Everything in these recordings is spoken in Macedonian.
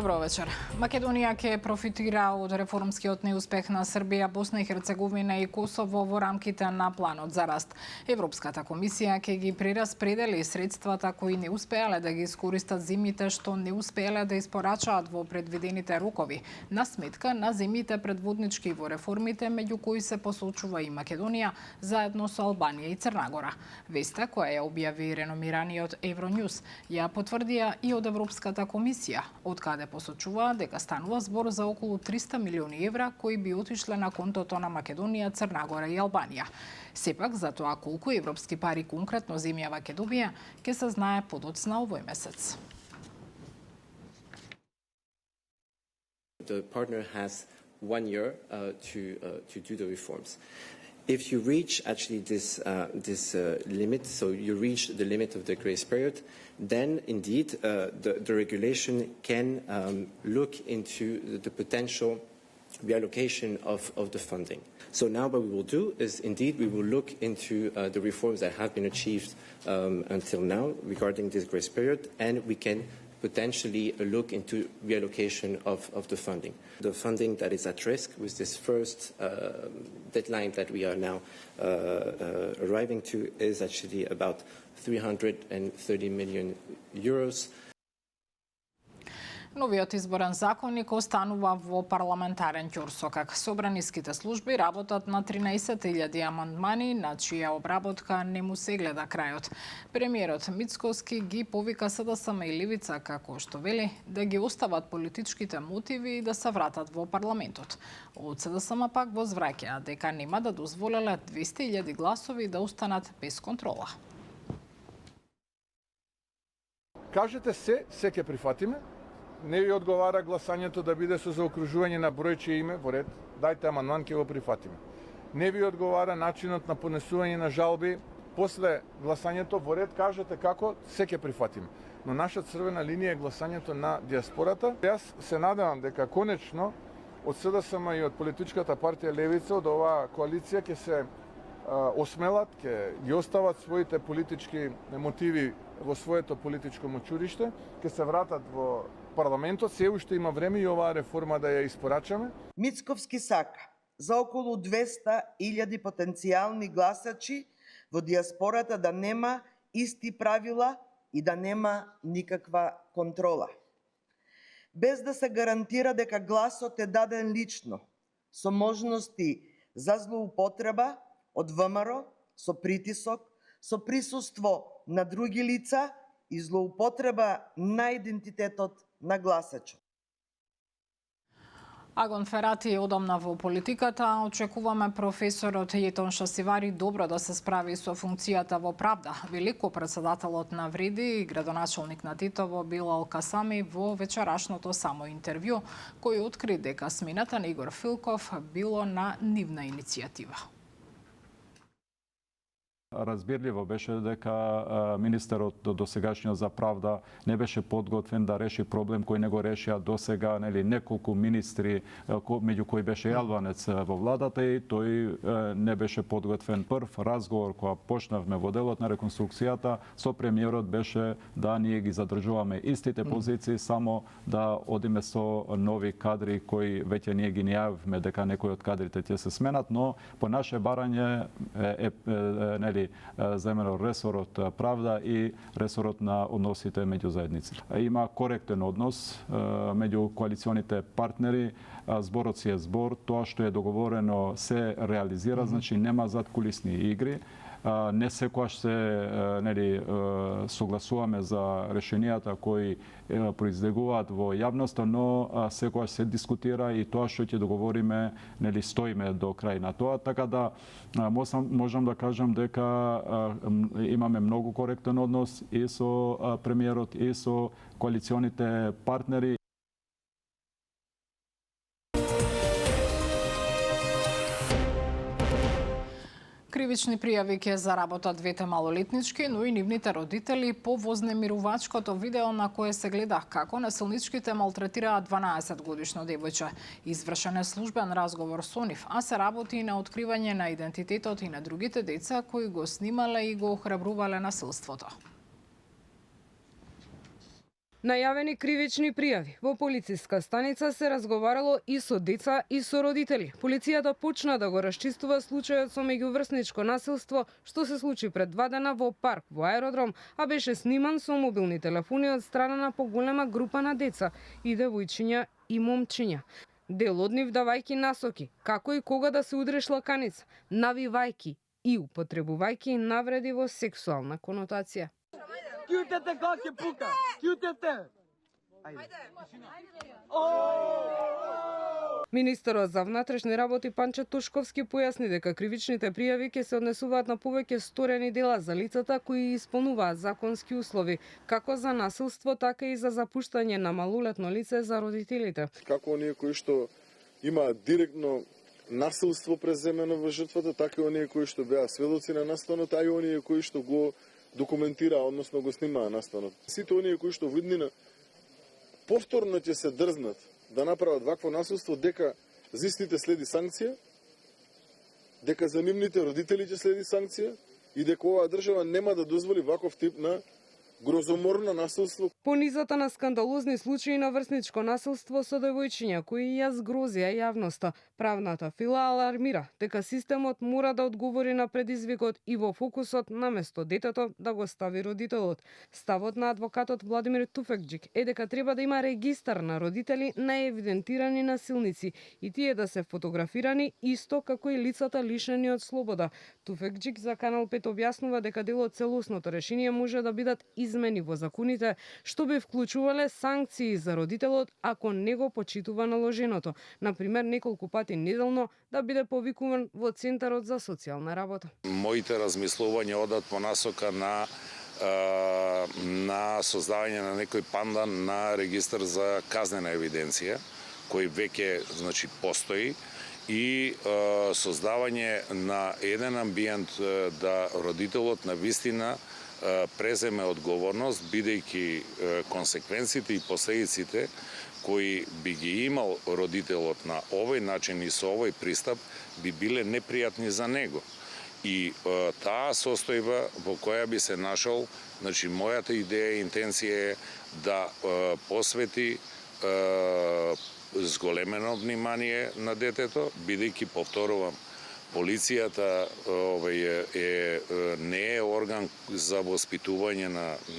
Добро вечер. Македонија ќе профитира од реформскиот неуспех на Србија, Босна и Херцеговина и Косово во рамките на планот за раст. Европската комисија ќе ги прераспредели средствата кои не успеале да ги искористат земјите што не успеале да испорачаат во предвидените рокови, на сметка на земјите предводнички во реформите, меѓу кои се посочува и Македонија, заедно со Албанија и Црна Гора. Веста која ја објави реномираниот Евроньюз ја потврдија и од Европската комисија, од каде посочува дека станува збор за околу 300 милиони евра кои би отишле на контото на Македонија, Црна Гора и Албанија. Сепак, за тоа колку европски пари конкретно земјава ќе добија, ќе се знае подоцна овој месец. The partner has 1 year to do the reforms. If you reach actually this limit, so you reach the limit of the grace period, then indeed the regulation can look into the potential reallocation of the funding. So now what we will do is indeed we will look into the reforms that have been achieved until now regarding this grace period, and we can potentially look into reallocation of the funding. The funding that is at risk with this first deadline that we are now arriving to is actually about 330 million euros. Новиот изборен законник останува во парламентарен ќорсокак. Собраниските служби работат на 13.000 амандмани, на чија обработка не му се гледа крајот. Премиерот Мицкоски ги повика СДСМ и Левица, како што вели, да ги остават политичките мотиви и да се вратат во парламентот. Од СДСМ пак возвраќаат дека нема да дозволеле 200.000 гласови да останат без контрола. Кажете се ќе прифатиме. Не ви одговара гласањето да биде со заокружување на бројче име во ред, дајте амандман, ќе го прифатиме. Не ви одговара начинот на понесување на жалби после гласањето во ред, кажете како, се ќе прифатиме. Но наша црвена линија е гласањето на диаспората. Јас се надевам дека конечно од СДСМ и од политичката партија Левица, од оваа коалиција ќе се осмелат, ќе ги остават своите политички мотиви во своето политичко мочуриште, ќе се вратат во парламентот, се уште има време и оваа реформа да ја испорачаме. Мицковски сака за околу 200.000 потенцијални гласачи во диаспората да нема исти правила и да нема никаква контрола. Без да се гарантира дека гласот е даден лично, со можности за злоупотреба од ВМРО, со притисок, со присуство на други лица и злоупотреба на идентитетот на гласачот. Агон Ферати одамна во политиката, очекуваме професорот Јетон Шасивари добро да се справи со функцијата во Правда, велико председателот на Вреди и градоначалник на Титово Билал Касами во вечерашното само интервју, кој откри дека смината на Игор Филков било на нивна иницијатива. Разбирливо беше дека министерот досегашниот за правда не беше подготвен да реши проблем кој не го решија досега, нели, неколку министри, меѓу кои беше Јалванец во владата, и тој не беше подготвен. Прв разговор кога почнавме во делот на реконструкцијата со премиерот беше да ние ги задржуваме истите позиции, само да одиме со нови кадри кои веќе ние ги најавивме дека некои од кадрите ќе се сменат, но по наше барање нели земено ресорот правда и ресорот на односите меѓу заедниците. Има коректен однос меѓу коалиционите партнери, зборот си е збор, тоа што е договорено се реализира, значи нема задкулисни игри. Не секогаш се нели согласуваме за решенијата кои произлегуваат во јавноста, но секогаш се дискутира и тоа што ќе договориме, нели, стоиме до крај на тоа, така да можам да кажам дека имаме многу коректен однос и со премиерот и со коалиционите партнери. Кривични пријави ќе заработат двете малолетнички, но и нивните родители по вознемирувачкото видео на кое се гледа како насилничките малтретираат 12-годишно девојче. Извршен е службен разговор со нив, а се работи и на откривање на идентитетот и на другите деца кои го снимале и го охрабрувале насилството. Најавени кривични пријави. Во полициска станица се разговарало и со деца и со родители. Полицијата почна да го расчистува случајот со меѓуврсничко насилство што се случи пред 2 дена во парк во аеродром, а беше сниман со мобилни телефони од страна на поголема група на деца и девојчиња и момчиња. Дел од нив давајќи насоки како и кога да се удри шлаканица, навивајќи и употребувајќи навреди во сексуална конотација. Кјутете кога ќе пука! Кјутете! Министерот за внатрешни работи Панче Тошковски појасни дека кривичните пријави ќе се однесуваат на повеќе сторени дела за лицата кои исполнуваат законски услови, како за насилство, така и за запуштање на малолетно лице за родителите. Како оние кои што имаат директно насилство преземено во жртвата, така и оние кои што беа сведоци на настанот, а и оние кои што го документираа, односно го снимаа настанот. Сите оние кои што во иднина повторно ќе се дрзнат да направат вакво насилство, дека за истите следи санкција, дека за нивните родители ќе следи санкција и дека оваа држава нема да дозволи ваков тип на грозоморно насилство. По низата на скандалозни случаи на врсничко насилство со девојчиња кои ја згрозија јавноста, правната фила алармира дека системот мора да одговори на предизвикот и во фокусот наместо детето да го стави родителот. Ставот на адвокатот Владимир Туфекџик е дека треба да има регистар на родители на евидентирани насилници и тие да се фотографирани исто како и лицата лишени од слобода. Туфекџик за Канал 5 објаснува дека дел од целосното решение може да бидат измени во законите што би вклучувале санкции за родителот ако не го почитува наложеното, например неколку пати неделно да биде повикуван во Центарот за социјална работа. Моите размислувања одат по насока на создавање на некој пандан на регистар за казнена евиденција, кој веќе постои, и создавање на еден амбиент да родителот на вистина преземе одговорност, бидејќи консеквенциите и последиците кои би ги имал родителот на овој начин и со овој пристап би биле непријатни за него. И таа состојба во која би се нашол, мојата идеја и интенција е да посвети зголемено внимание на детето, бидејќи, повторувам, полицијата не е орган за воспитување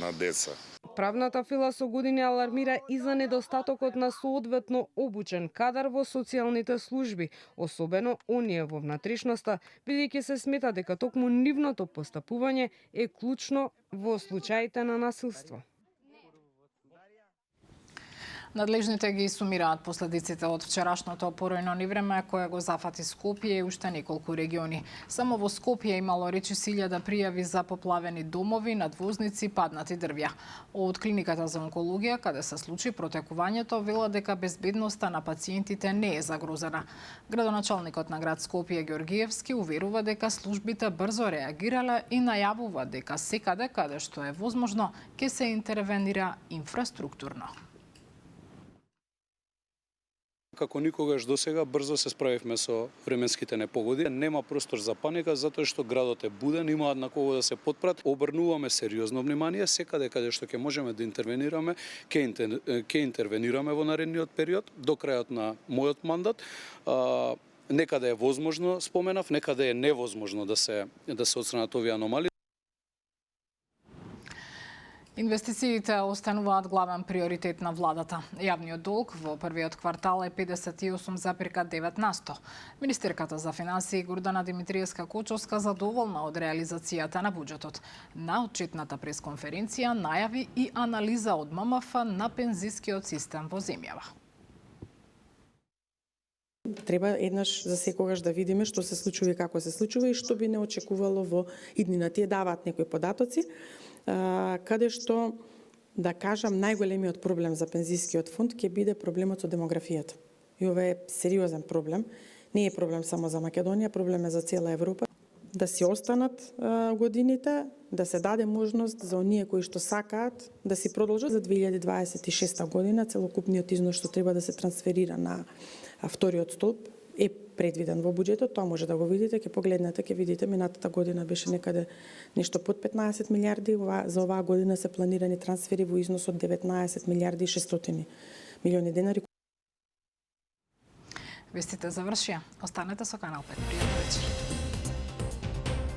на деца. Правната фила со години алармира и за недостатокот на соодветно обучен кадар во социјалните служби, особено оние во внатрешноста, бидејќи се смета дека токму нивното постапување е клучно во случаите на насилство. Надлежните ги сумираат последиците од вчерашното поројно невреме кое го зафати Скопје и уште неколку региони. Само во Скопје имало речиси 1000 пријави за поплавени домови, надвозници, паднати дрвја. Од клиниката за онкологија, каде се случи протекувањето, вела дека безбедноста на пациентите не е загрозена. Градоначалникот на град Скопје Ѓоргиевски уверува дека службите брзо реагирале и најавува дека секаде каде што е возможно ќе се интервенира инфраструктурно. Како никогаш досега брзо се справивме со временските непогоди. Нема простор за паника затоа што градот е буден, имаат на кого да се потпрат. Обрнуваме сериозно внимание, секаде каде што ќе можеме да интервенираме, ќе интервенираме во наредниот период до крајот на мојот мандат. Некаде е возможно, споменав, некаде е невозможно да се отстранат овие аномалии. Инвестициите остануваат главен приоритет на владата. Јавниот долг во првиот квартал е 58,9%. Министерката за финансии Гордана Димитриевска-Кочовска задоволна од реализацијата на буџетот. На отчетната пресконференција најави и анализа од ММФ на пензискиот систем во земјава. Треба еднаш за секогаш да видиме што се случува и како се случува и што би не очекувало во иднина. Тие даваат некои податоци, каде што, да кажам, најголемиот проблем за пензискиот фонд ќе биде проблемот со демографијата. И ова е сериозен проблем. Не е проблем само за Македонија, проблем е за цела Европа. Да си останат годините, да се даде можност за оние кои што сакаат да си продолжат за 2026 година целокупниот износ што треба да се трансферира на вториот столб е предвиден во буџетот, тоа може да го видите, ќе погледнете, ќе видите минатата година беше некаде нешто под 15 милиарди, за оваа година се планирани трансфери во износ од 19 милиарди и 600 милиони денари. Вестите завршија. Останете со Канал 5. Пријатен вечер.